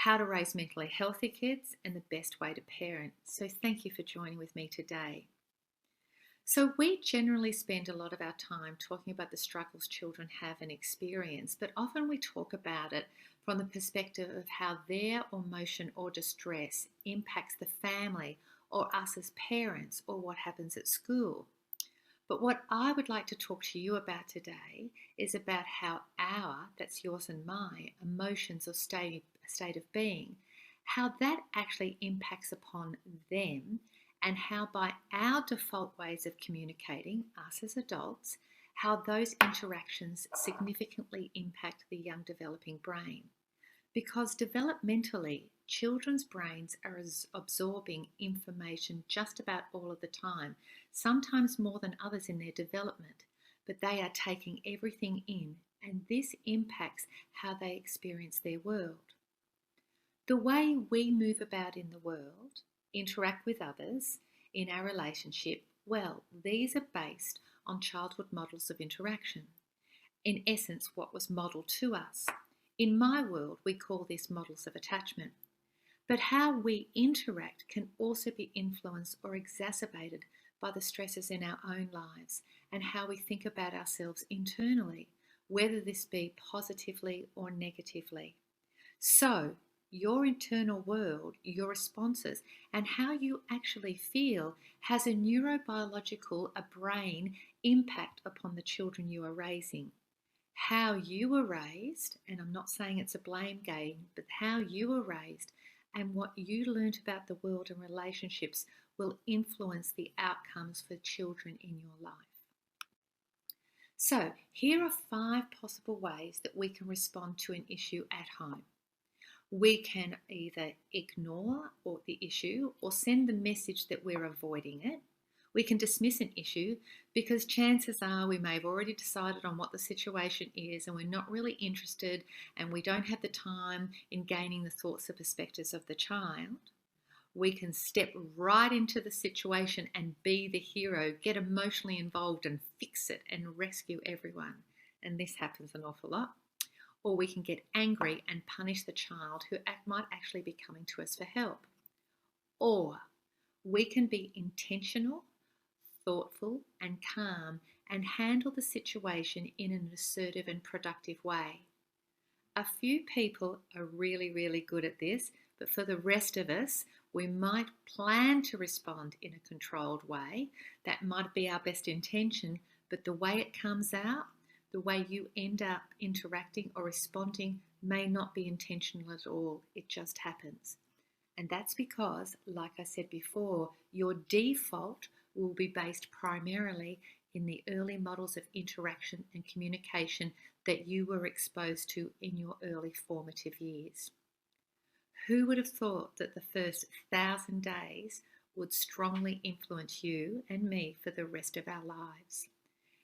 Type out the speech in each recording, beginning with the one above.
how to raise mentally healthy kids, and the best way to parent. So thank you for joining with me today. So we generally spend a lot of our time talking about the struggles children have and experience, but often we talk about it from the perspective of how their emotion or distress impacts the family or us as parents or what happens at school. But what I would like to talk to you about today is about how that's yours and my, emotions or state of being, how that actually impacts upon them, and how by our default ways of communicating, us as adults, how those interactions significantly impact the young developing brain. Because developmentally, children's brains are absorbing information just about all of the time, sometimes more than others in their development, but they are taking everything in, and this impacts how they experience their world. The way we move about in the world, interact with others in our relationship, well, these are based on childhood models of interaction. In essence, what was modelled to us. In my world, we call this models of attachment. But how we interact can also be influenced or exacerbated by the stresses in our own lives and how we think about ourselves internally, whether this be positively or negatively. So, your internal world, your responses, and how you actually feel has a neurobiological, a brain impact upon the children you are raising. How you were raised, and I'm not saying it's a blame game, but how you were raised and what you learned about the world and relationships will influence the outcomes for children in your life. So, here are 5 possible ways that we can respond to an issue at home. We can either ignore the issue or send the message that we're avoiding it. We can dismiss an issue because chances are we may have already decided on what the situation is and we're not really interested and we don't have the time in gaining the thoughts and perspectives of the child. We can step right into the situation and be the hero, get emotionally involved and fix it and rescue everyone. And this happens an awful lot. Or we can get angry and punish the child who might actually be coming to us for help. Or we can be intentional, thoughtful and calm and handle the situation in an assertive and productive way. A few people are really, really good at this, but for the rest of us, we might plan to respond in a controlled way. That might be our best intention, but the way it comes out, the way you end up interacting or responding may not be intentional at all. It just happens. And that's because, like I said before, your default will be based primarily in the early models of interaction and communication that you were exposed to in your early formative years. Who would have thought that the first 1,000 days would strongly influence you and me for the rest of our lives?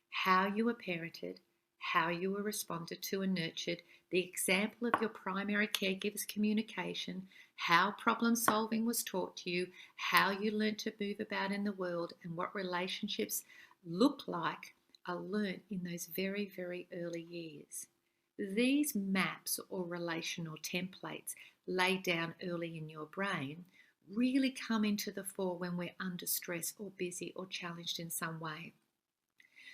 How you were parented, how you were responded to and nurtured, the example of your primary caregiver's communication, how problem solving was taught to you, how you learned to move about in the world, and what relationships look like are learnt in those very, very early years. These maps or relational templates laid down early in your brain really come into the fore when we're under stress or busy or challenged in some way.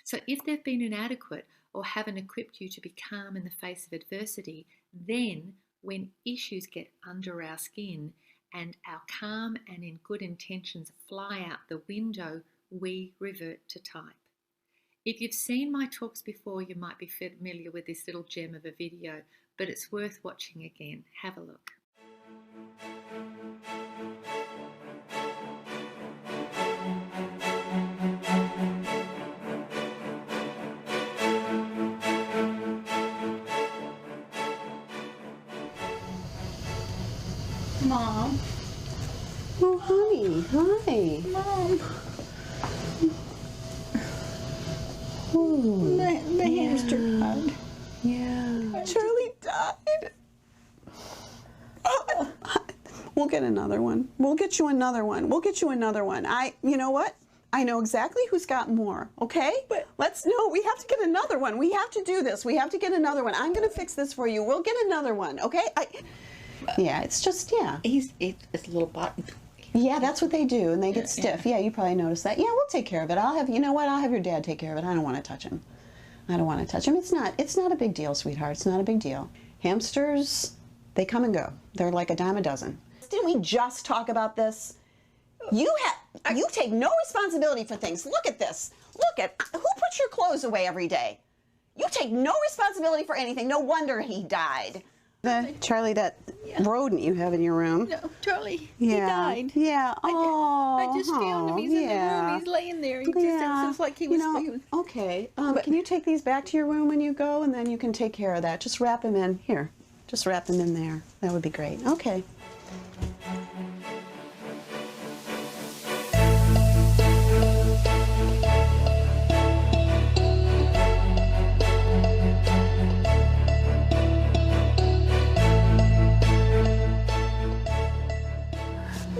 So if they've been inadequate or haven't equipped you to be calm in the face of adversity, then when issues get under our skin and our calm and in good intentions fly out the window, we revert to type. If you've seen my talks before, you might be familiar with this little gem of a video, but it's worth watching again. Have a look. Mom. Oh, honey. Hi. Mom. Ooh, The hamster died. Yeah. Charlie died. We'll get another one. We'll get you another one. We'll get you another one. You know what? I know exactly who's got more, okay? But we have to get another one. We have to do this. We have to get another one. I'm going to fix this for you. We'll get another one, okay? Yeah, it's just, yeah. It's a little button. Yeah, that's what they do, and they get stiff. Yeah, you probably noticed that. Yeah, we'll take care of it. You know what? I'll have your dad take care of it. I don't want to touch him. I don't want to touch him. It's not a big deal, sweetheart. It's not a big deal. Hamsters, they come and go. They're like a dime a dozen. Didn't we just talk about this? You take no responsibility for things. Look at this. Look at, who puts your clothes away every day? You take no responsibility for anything. No wonder he died. Charlie, that rodent you have in your room. No, Charlie, Yeah. he died. Yeah. Oh. I just found him. He's in the room. He's laying there. It looks like he was sleeping. Okay. Can you take these back to your room when you go, and then you can take care of that. Just wrap him in. Here. Just wrap him in there. That would be great. Okay.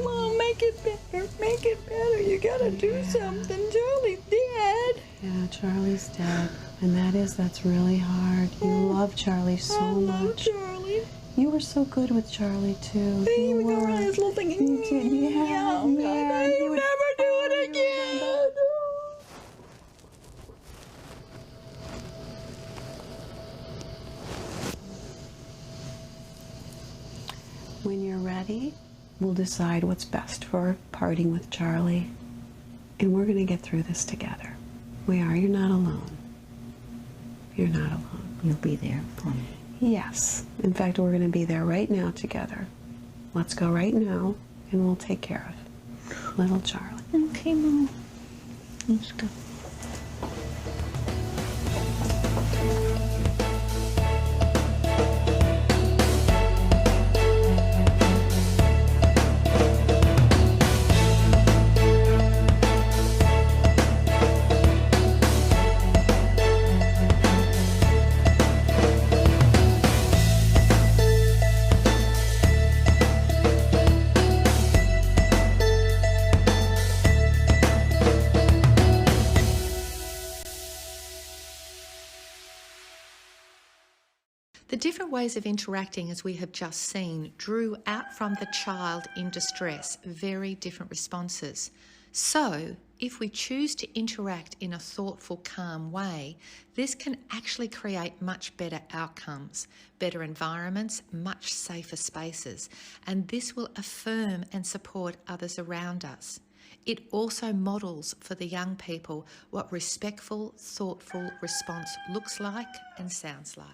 Mom, make it better. Make it better. You gotta do something. Charlie's dead. Yeah, Charlie's dead. And that's really hard. You love Charlie so I love much. Charlie. You were so good with Charlie, too. He You would go were. around his little thing. You did, yeah. He'd never do it again. When you're ready, we'll decide what's best for parting with Charlie. And we're going to get through this together. We are. You're not alone. You're not alone. You'll be there for me. Yes. In fact, we're going to be there right now together. Let's go right now, and we'll take care of little Charlie. Okay, Mom. Let's go. The different ways of interacting, as we have just seen, drew out from the child in distress very different responses. So, if we choose to interact in a thoughtful, calm way, this can actually create much better outcomes, better environments, much safer spaces, and this will affirm and support others around us. It also models for the young people what respectful, thoughtful response looks like and sounds like.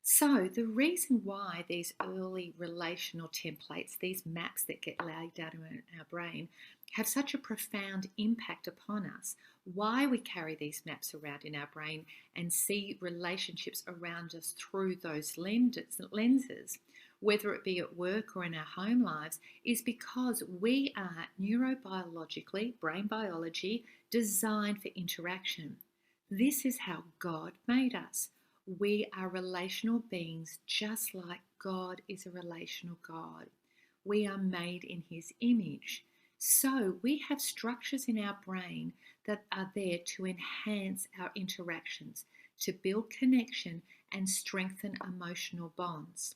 So the reason why these early relational templates, these maps that get laid down in our brain, have such a profound impact upon us, why we carry these maps around in our brain and see relationships around us through those lenses, whether it be at work or in our home lives, is because we are neurobiologically, brain biology, designed for interaction. This is how God made us. We are relational beings just like God is a relational God. We are made in His image. So we have structures in our brain that are there to enhance our interactions, to build connection and strengthen emotional bonds.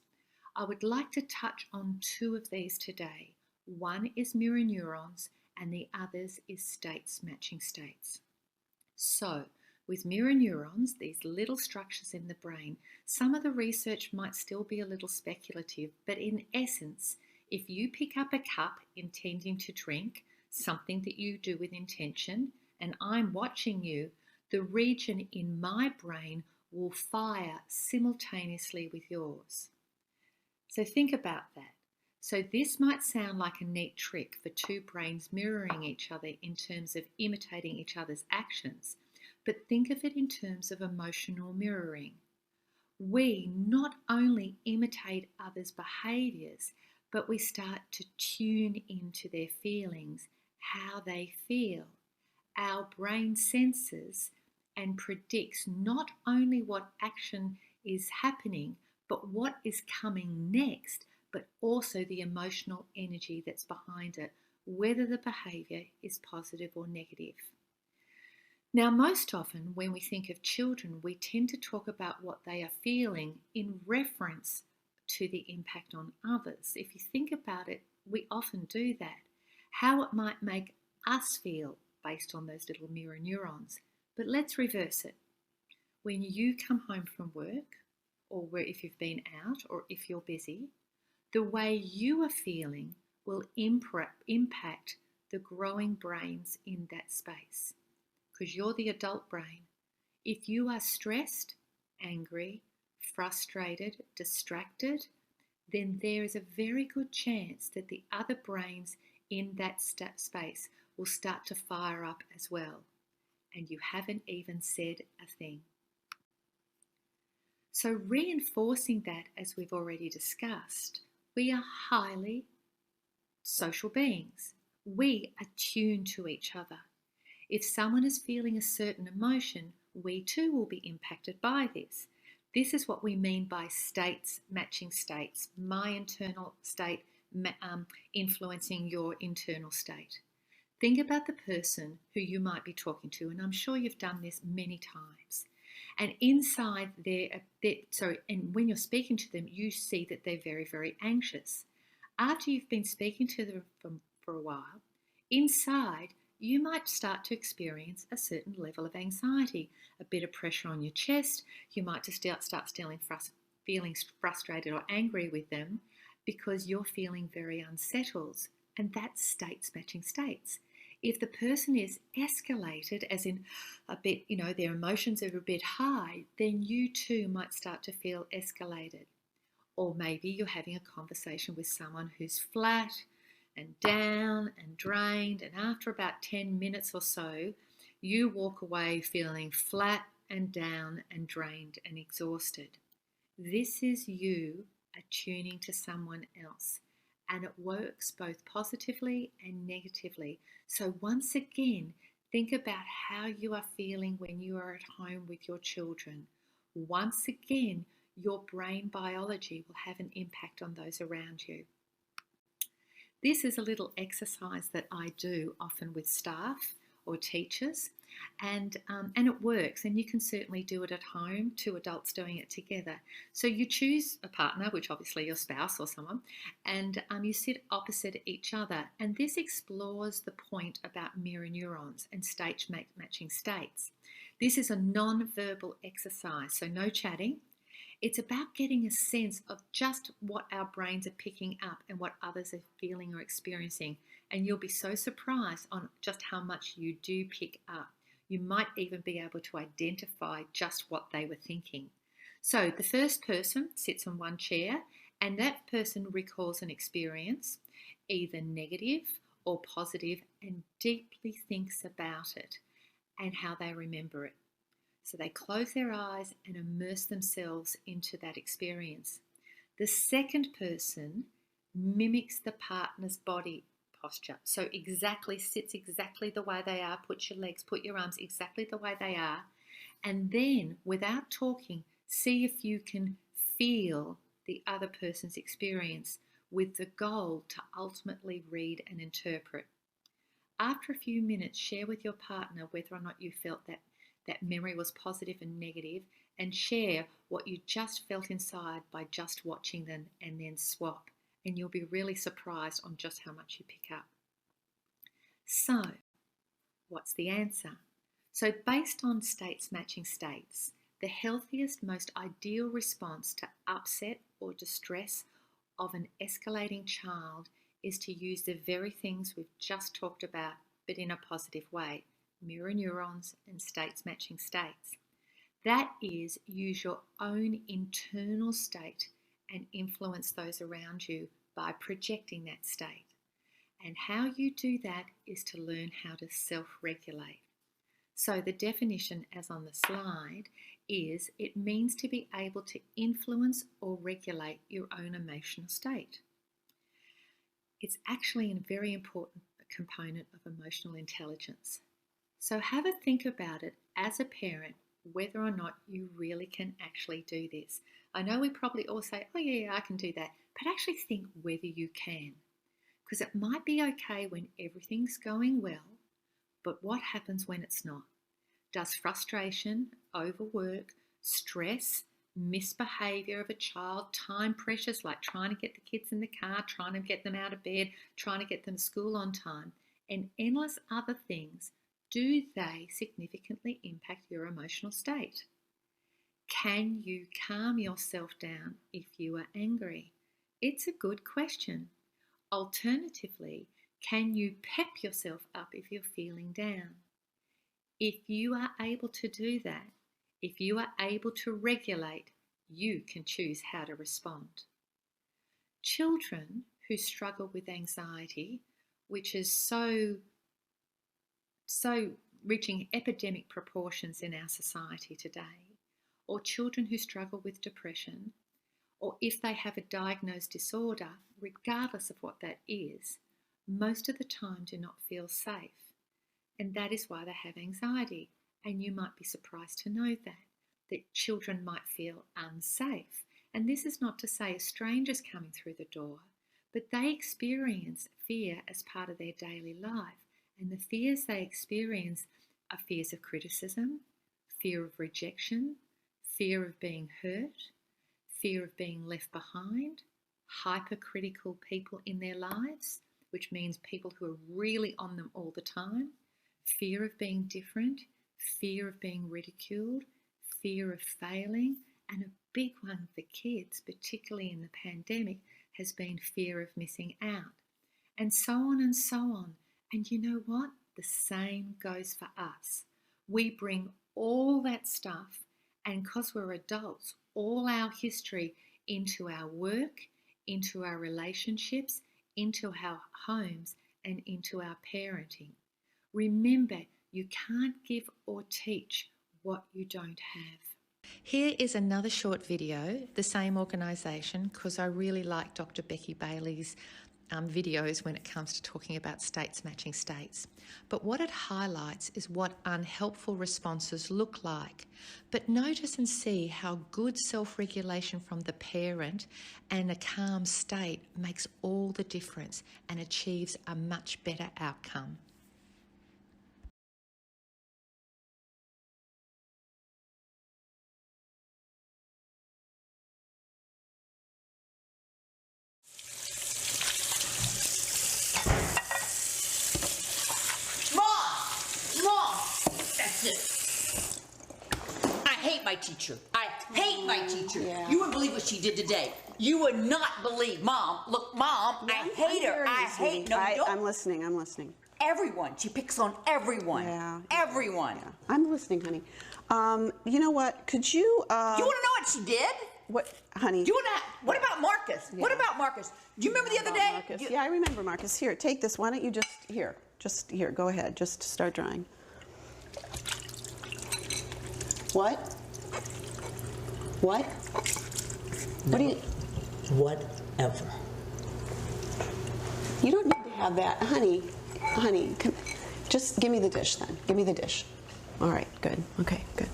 I would like to touch on two of these today. One is mirror neurons and the others is states matching states. So, with mirror neurons, these little structures in the brain, some of the research might still be a little speculative, but in essence, if you pick up a cup intending to drink, something that you do with intention, and I'm watching you, the region in my brain will fire simultaneously with yours. So think about that. So this might sound like a neat trick for two brains mirroring each other in terms of imitating each other's actions, but think of it in terms of emotional mirroring. We not only imitate others' behaviours, but we start to tune into their feelings, how they feel. Our brain senses and predicts not only what action is happening, but what is coming next, but also the emotional energy that's behind it, whether the behaviour is positive or negative. Now, most often when we think of children, we tend to talk about what they are feeling in reference to the impact on others. If you think about it, we often do that. How it might make us feel based on those little mirror neurons. But let's reverse it. When you come home from work, or if you've been out, or if you're busy, the way you are feeling will impact the growing brains in that space. Because you're the adult brain. If you are stressed, angry, frustrated, distracted, then there is a very good chance that the other brains in that space will start to fire up as well. And you haven't even said a thing. So reinforcing that, as we've already discussed, we are highly social beings. We are tuned to each other. If someone is feeling a certain emotion, we too will be impacted by this. This is what we mean by states matching states, my internal state influencing your internal state. Think about the person who you might be talking to, and I'm sure you've done this many times. And inside and when you're speaking to them, you see that they're very, very anxious. After you've been speaking to them for a while, inside you might start to experience a certain level of anxiety, a bit of pressure on your chest. You might just start feeling frustrated or angry with them because you're feeling very unsettled. And that's states matching states. If the person is escalated, as in a bit, their emotions are a bit high, then you too might start to feel escalated. Or maybe you're having a conversation with someone who's flat and down and drained, and after about 10 minutes or so, you walk away feeling flat and down and drained and exhausted. This is you attuning to someone else, and it works both positively and negatively. So once again, think about how you are feeling when you are at home with your children. Once again, your brain biology will have an impact on those around you. This is a little exercise that I do often with staff or teachers, and it works, and you can certainly do it at home, two adults doing it together. So you choose a partner, which obviously your spouse or someone, and you sit opposite each other, and this explores the point about mirror neurons and state matching states. This is a non-verbal exercise, so no chatting. It's about getting a sense of just what our brains are picking up and what others are feeling or experiencing. And you'll be so surprised on just how much you do pick up. You might even be able to identify just what they were thinking. So the first person sits on one chair, and that person recalls an experience, either negative or positive, and deeply thinks about it and how they remember it. So they close their eyes and immerse themselves into that experience. The second person mimics the partner's body posture. So sits exactly the way they are. Put your legs, put your arms exactly the way they are. And then, without talking, see if you can feel the other person's experience with the goal to ultimately read and interpret. After a few minutes, share with your partner whether or not you felt that memory was positive and negative, and share what you just felt inside by just watching them, and then swap. And you'll be really surprised on just how much you pick up. So, what's the answer? So based on states matching states, the healthiest, most ideal response to upset or distress of an escalating child is to use the very things we've just talked about, but in a positive way. Mirror neurons and states matching states. That is, use your own internal state and influence those around you by projecting that state. And how you do that is to learn how to self-regulate. So the definition, as on the slide, is it means to be able to influence or regulate your own emotional state. It's actually a very important component of emotional intelligence. So have a think about it as a parent, whether or not you really can actually do this. I know we probably all say, oh yeah, I can do that, but actually think whether you can. Because it might be okay when everything's going well, but what happens when it's not? Does frustration, overwork, stress, misbehaviour of a child, time pressures like trying to get the kids in the car, trying to get them out of bed, trying to get them to school on time, and endless other things, do they significantly impact your emotional state? Can you calm yourself down if you are angry? It's a good question. Alternatively, can you pep yourself up if you're feeling down? If you are able to do that, if you are able to regulate, you can choose how to respond. Children who struggle with anxiety, which is so reaching epidemic proportions in our society today, or children who struggle with depression, or if they have a diagnosed disorder, regardless of what that is, most of the time do not feel safe. And that is why they have anxiety. And you might be surprised to know that children might feel unsafe. And this is not to say a stranger's coming through the door, but they experience fear as part of their daily life. And the fears they experience are fears of criticism, fear of rejection, fear of being hurt, fear of being left behind, hypercritical people in their lives, which means people who are really on them all the time, fear of being different, fear of being ridiculed, fear of failing, and a big one for kids, particularly in the pandemic, has been fear of missing out, and so on and so on. And you know what? The same goes for us. We bring all that stuff, and because we're adults, all our history into our work, into our relationships, into our homes, and into our parenting. Remember, you can't give or teach what you don't have. Here is another short video, the same organisation, because I really like Dr. Becky Bailey's videos when it comes to talking about states matching states. But what it highlights is what unhelpful responses look like. But notice and see how good self-regulation from the parent and a calm state makes all the difference and achieves a much better outcome. I hate my teacher. I hate my teacher. Yeah. You wouldn't believe what she did today. You would not believe. Mom, look, Mom, Yeah, I hate her. I hate, no, don't. I'm listening. Everyone. She picks on everyone. Yeah. Everyone. Yeah. I'm listening, honey. You know what? Could you... You want to know what she did? What, honey? Do you want to... What about Marcus? Yeah. What about Marcus? Do you remember the other day? Marcus. Yeah, I remember Marcus. Here, take this. Why don't you just... Here, go ahead. Just start drawing. What? What? No, What do you... Whatever. You don't need to have that. Honey, come, just give me the dish then. Give me the dish. All right, good. Okay, good.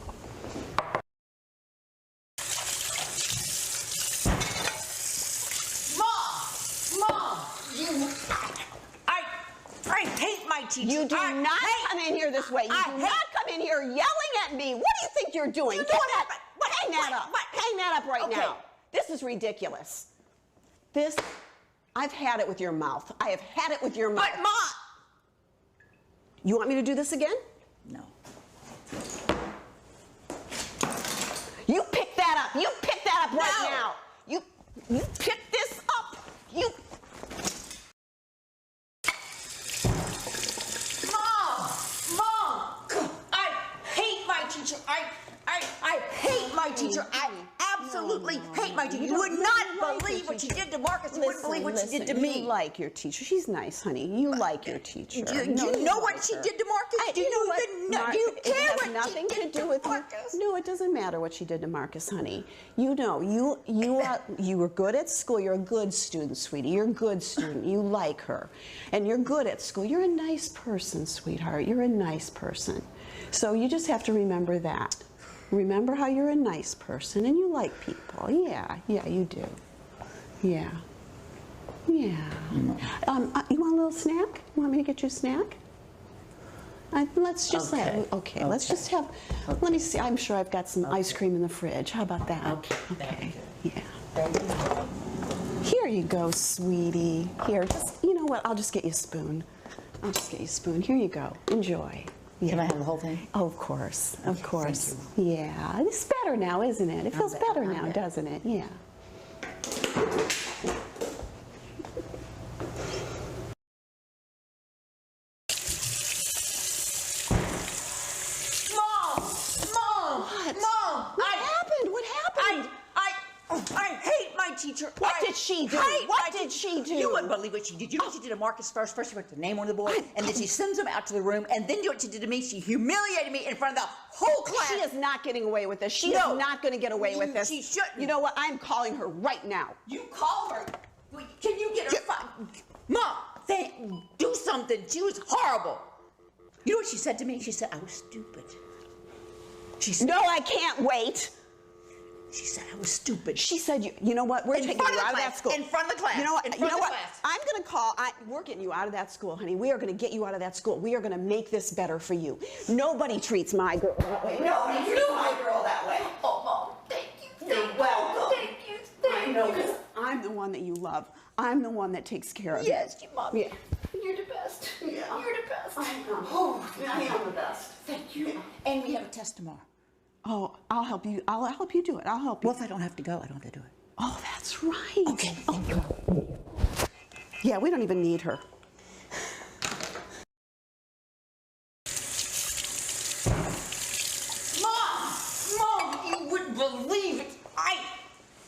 Mom, you... I hate my teacher. You do not come in here this way. You do not come in here yelling at me. What do you think you're doing? Hang that up. Hang that up right now. This is ridiculous. I've had it with your mouth. I have had it with your mouth. But, Mom! You want me to do this again? No. You pick that up. You pick that up right now. You pick this up. You... Mom! I hate my teacher. I hate my teacher. I absolutely hate my teacher. You would not believe what she did to Marcus. You wouldn't believe what she did to me. You like your teacher. She's nice, honey. You like your teacher. Do you know what she did to Marcus? Do you care what nothing she did to do with Marcus? No, it doesn't matter what she did to Marcus, honey. You know, you were good at school. You're a good student, sweetie. You're a good student. You like her, and you're good at school. You're a nice person, sweetheart. You're a nice person. So you just have to remember that. Remember how you're a nice person and you like people. Yeah, you do. Yeah. You want a little snack? You want me to get you a snack? Let's just Okay. let's just have, let me see, I'm sure I've got some ice cream in the fridge. How about that? Okay. Yeah. Thank you. Here you go, sweetie. Here, just, you know what, I'll just get you a spoon. I'll just get you a spoon. Here you go. Enjoy. Yeah. Can I have the whole thing? Oh, of course, of Okay, course. thank Yeah, it's better now, isn't it? It feels better I'm now, better. doesn't it? Yeah. Mom! What? Mom! What happened? What happened? I hate my teacher. What did she do? hate What my did she do? You wouldn't believe what she did. You know what she did to Marcus first? First she wrote the name on the board, and then she sends him out to the room, and then you know what she did to me? She humiliated me in front of the whole class. She is not getting away with this. She No. is not going to get away with this. She shouldn't. You know what? I'm calling her right now. You call her. Can you get her? Mom, do something. She was horrible. You know what she said to me? She said I was stupid. She said, No, I can't wait. She said I was stupid. She said, you know what? We're In taking front you of the out of that class. school. In front of the class. You know what? In You front know of the what? class. I'm going to call. We're getting you out of that school, honey. We are going to get you out of that school. We are going to make this better for you. Nobody treats my girl that way. Nobody treats my girl that way. Oh, Mom, thank you. You're welcome. Thank you. I know, 'cause I'm the one that you love. I'm the one that takes care of you. Yes, Mom. Yeah. You're the best. Yeah. You're the best. I know. Oh, I am the best. Thank you. And we have a test tomorrow. Oh, I'll help you. I'll help you do it. I'll help you. Well, if I don't have to go, I don't have to do it. Oh, that's right. Okay, thank you. Yeah, we don't even need her. Mom, you wouldn't believe it. I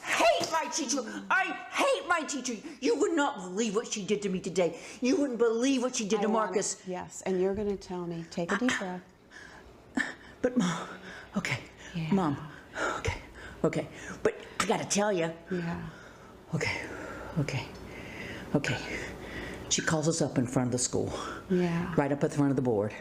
hate my teacher. I hate my teacher. You would not believe what she did to me today. You wouldn't believe what she did to I want Marcus. it. Yes, and you're going to tell me. Take a deep breath. But Mom, okay. Yeah. Mom, okay. But I gotta tell you. Yeah. Okay. She calls us up in front of the school. Yeah. Right up at the front of the board.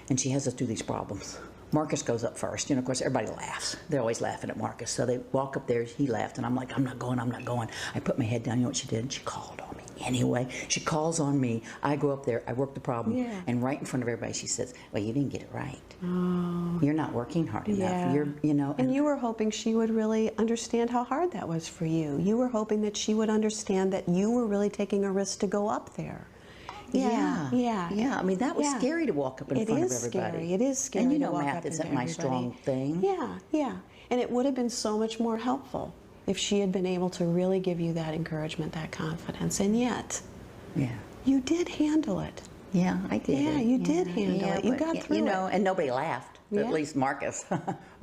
And she has us do these problems. Marcus goes up first. You know, of course, everybody laughs. They're always laughing at Marcus. So they walk up there. He laughed. And I'm like, I'm not going. I put my head down. You know what she did? She called on me. Anyway, she calls on me. I go up there. I work the problem. Yeah. And right in front of everybody, she says, well, you didn't get it right. Oh. You're not working hard enough. Yeah. You're, you know. And you were hoping she would really understand how hard that was for you. You were hoping that she would understand that you were really taking a risk to go up there. Yeah. I mean, that was Yeah. scary to walk up in It front is of everybody. scary. It is scary. And you to know, walk math up isn't into my everybody. strong thing. Yeah. And it would have been so much more helpful if she had been able to really give you that encouragement, that confidence. And yet, Yeah. you did handle it. Yeah, I did. Yeah, you did handle it. You but, got through You know, it. and nobody laughed. Yeah. At least Marcus.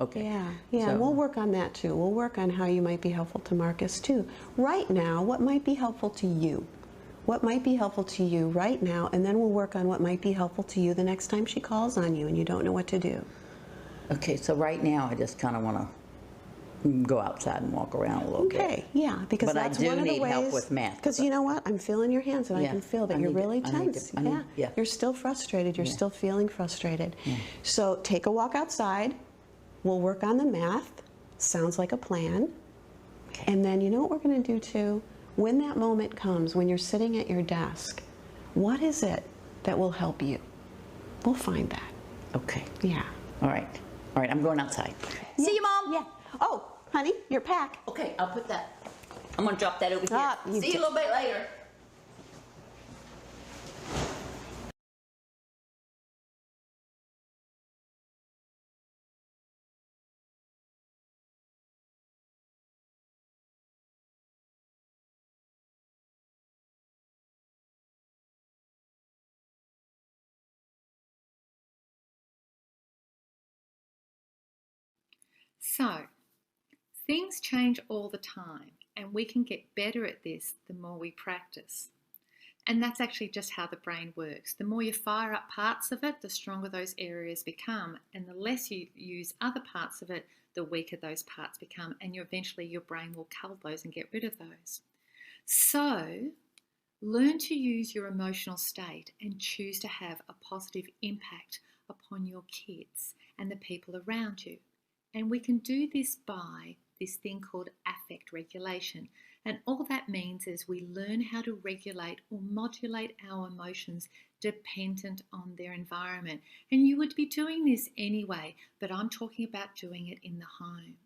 Okay. Yeah, So- we'll work on that too. We'll work on how you might be helpful to Marcus too. Right now, what might be helpful to you? What might be helpful to you right now, and then we'll work on what might be helpful to you the next time she calls on you and you don't know what to do. Okay, so right now I just kind of want to go outside and walk around a little bit. Okay, yeah, because But I that's do one of the need ways. help with math. Because you know what? I'm feeling your hands, and I Yeah, can feel that I you're need to- really I need to- tense. I need- yeah. You're still frustrated. You're Yeah. still feeling frustrated. Yeah. So take a walk outside. We'll work on the math. Sounds like a plan. Okay. And then you know what we're going to do too? When that moment comes, when you're sitting at your desk, what is it that will help you? We'll find that. Okay. Yeah. All right. I'm going outside. See you, Mom. Yeah. Oh, honey, your pack. Okay, I'll put that. I'm going to drop that over here. Ah, you See you did- a little bit later. So, things change all the time, and we can get better at this the more we practice. And that's actually just how the brain works. The more you fire up parts of it, the stronger those areas become, and the less you use other parts of it, the weaker those parts become, and eventually your brain will cull those and get rid of those. So, learn to use your emotional state and choose to have a positive impact upon your kids and the people around you. And we can do this by this thing called affect regulation. And all that means is we learn how to regulate or modulate our emotions dependent on their environment. And you would be doing this anyway, but I'm talking about doing it in the home.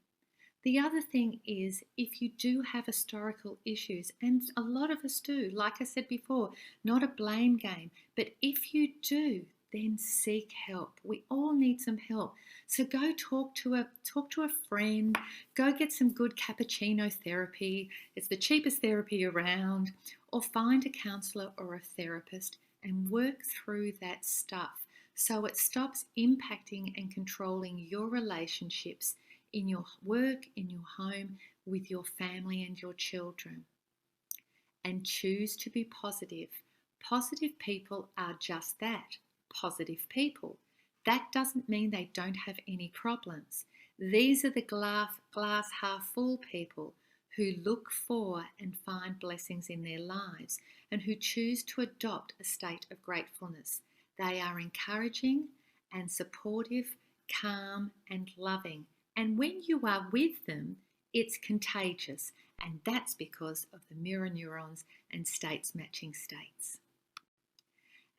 The other thing is, if you do have historical issues, and a lot of us do, like I said before, not a blame game, but if you do, then seek help. We all need some help. So go talk to a friend, go get some good cappuccino therapy. It's the cheapest therapy around, or find a counselor or a therapist and work through that stuff so it stops impacting and controlling your relationships in your work, in your home, with your family and your children. And choose to be positive. Positive people are just that, positive people. That doesn't mean they don't have any problems. These are the glass half full people who look for and find blessings in their lives and who choose to adopt a state of gratefulness. They are encouraging and supportive, calm and loving. And when you are with them, it's contagious. And that's because of the mirror neurons and states matching states.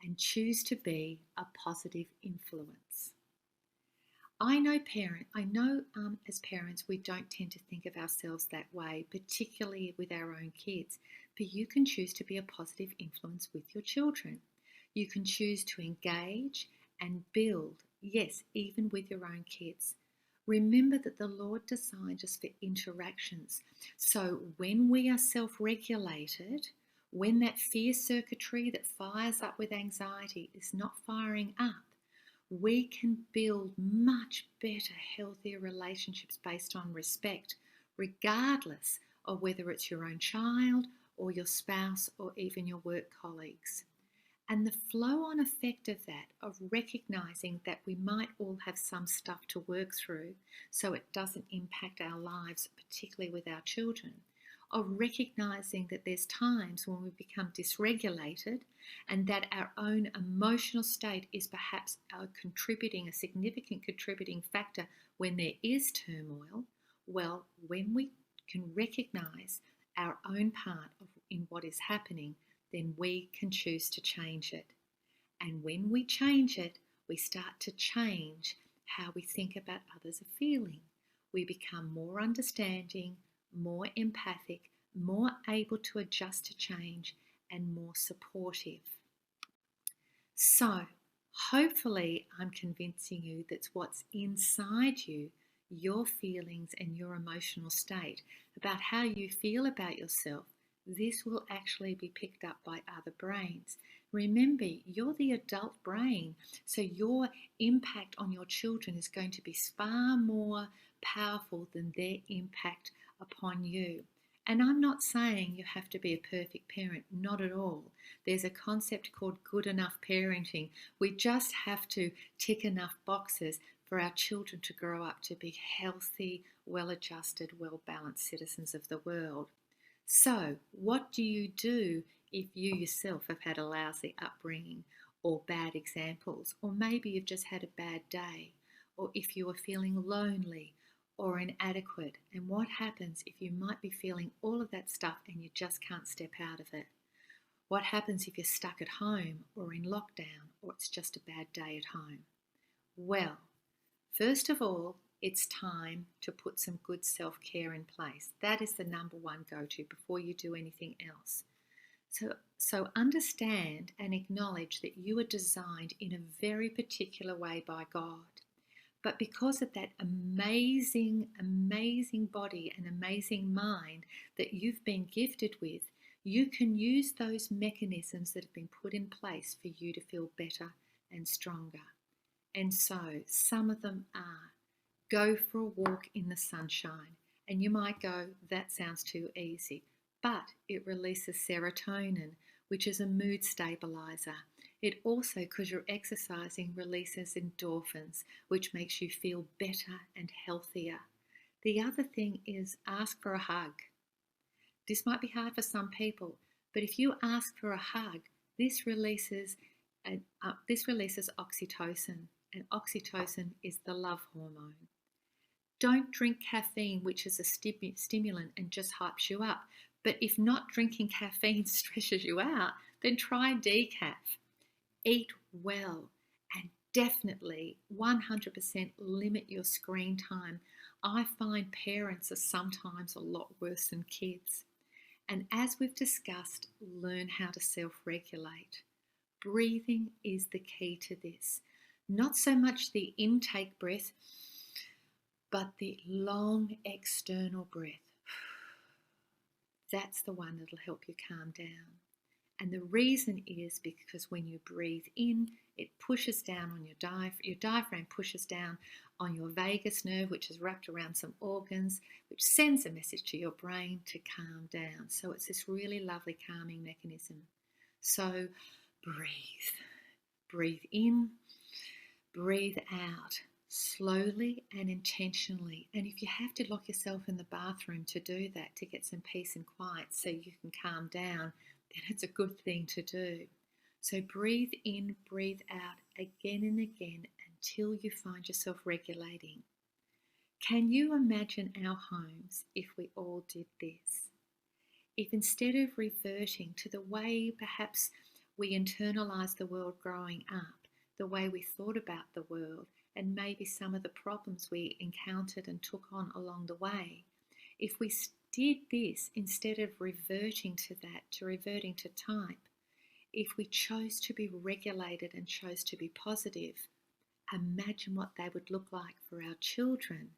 And choose to be a positive influence. I know as parents we don't tend to think of ourselves that way, particularly with our own kids, but you can choose to be a positive influence with your children. You can choose to engage and build, yes, even with your own kids. Remember that the Lord designed us for interactions. So when we are self-regulated, when that fear circuitry that fires up with anxiety is not firing up, we can build much better, healthier relationships based on respect, regardless of whether it's your own child or your spouse or even your work colleagues. And the flow-on effect of that, of recognizing that we might all have some stuff to work through so it doesn't impact our lives, particularly with our children, of recognizing that there's times when we become dysregulated and that our own emotional state is perhaps a significant contributing factor when there is turmoil. Well, when we can recognize our own part in what is happening, then we can choose to change it. And when we change it, we start to change how we think about others are feeling. We become more understanding, more empathic, more able to adjust to change, and more supportive. So, hopefully I'm convincing you that what's inside you, your feelings and your emotional state, about how you feel about yourself, this will actually be picked up by other brains. Remember, you're the adult brain, so your impact on your children is going to be far more powerful than their impact upon you. And I'm not saying you have to be a perfect parent, not at all. There's a concept called good enough parenting. We just have to tick enough boxes for our children to grow up to be healthy, well-adjusted, well-balanced citizens of the world. So, what do you do if you yourself have had a lousy upbringing or bad examples, or maybe you've just had a bad day, or if you are feeling lonely or inadequate? And what happens if you might be feeling all of that stuff and you just can't step out of it? What happens if you're stuck at home or in lockdown, or it's just a bad day at home? Well, first of all, it's time to put some good self-care in place. That is the number one go-to before you do anything else. So understand and acknowledge that you are designed in a very particular way by God. But because of that amazing, amazing body and amazing mind that you've been gifted with, you can use those mechanisms that have been put in place for you to feel better and stronger. And so some of them are: go for a walk in the sunshine. And you might go, that sounds too easy. But it releases serotonin, which is a mood stabilizer. It also, because you're exercising, releases endorphins, which makes you feel better and healthier. The other thing is ask for a hug. This might be hard for some people, but if you ask for a hug, this releases oxytocin, and oxytocin is the love hormone. Don't drink caffeine, which is a stimulant and just hypes you up. But if not drinking caffeine stresses you out, then try decaf. Eat well and definitely 100% limit your screen time. I find parents are sometimes a lot worse than kids. And as we've discussed, learn how to self-regulate. Breathing is the key to this. Not so much the intake breath, but the long external breath. That's the one that'll help you calm down. And the reason is because when you breathe in, it pushes down on your diaphragm pushes down on your vagus nerve, which is wrapped around some organs, which sends a message to your brain to calm down. So it's this really lovely calming mechanism. So breathe. Breathe in, breathe out, slowly and intentionally. And if you have to lock yourself in the bathroom to do that, to get some peace and quiet so you can calm down, then it's a good thing to do. So breathe in, breathe out again and again until you find yourself regulating. Can you imagine our homes if we all did this? If instead of reverting to the way perhaps we internalised the world growing up, the way we thought about the world, and maybe some of the problems we encountered and took on along the way, if we did this instead of reverting to that, to reverting to type, if we chose to be regulated and chose to be positive, imagine what they would look like for our children,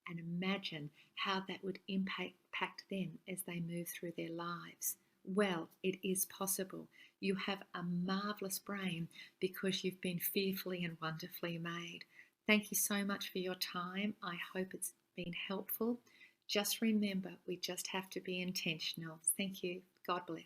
and imagine how that would impact them as they move through their lives. Well, it is possible. You have a marvellous brain because you've been fearfully and wonderfully made. Thank you so much for your time. I hope it's been helpful. Just remember, we just have to be intentional. Thank you. God bless.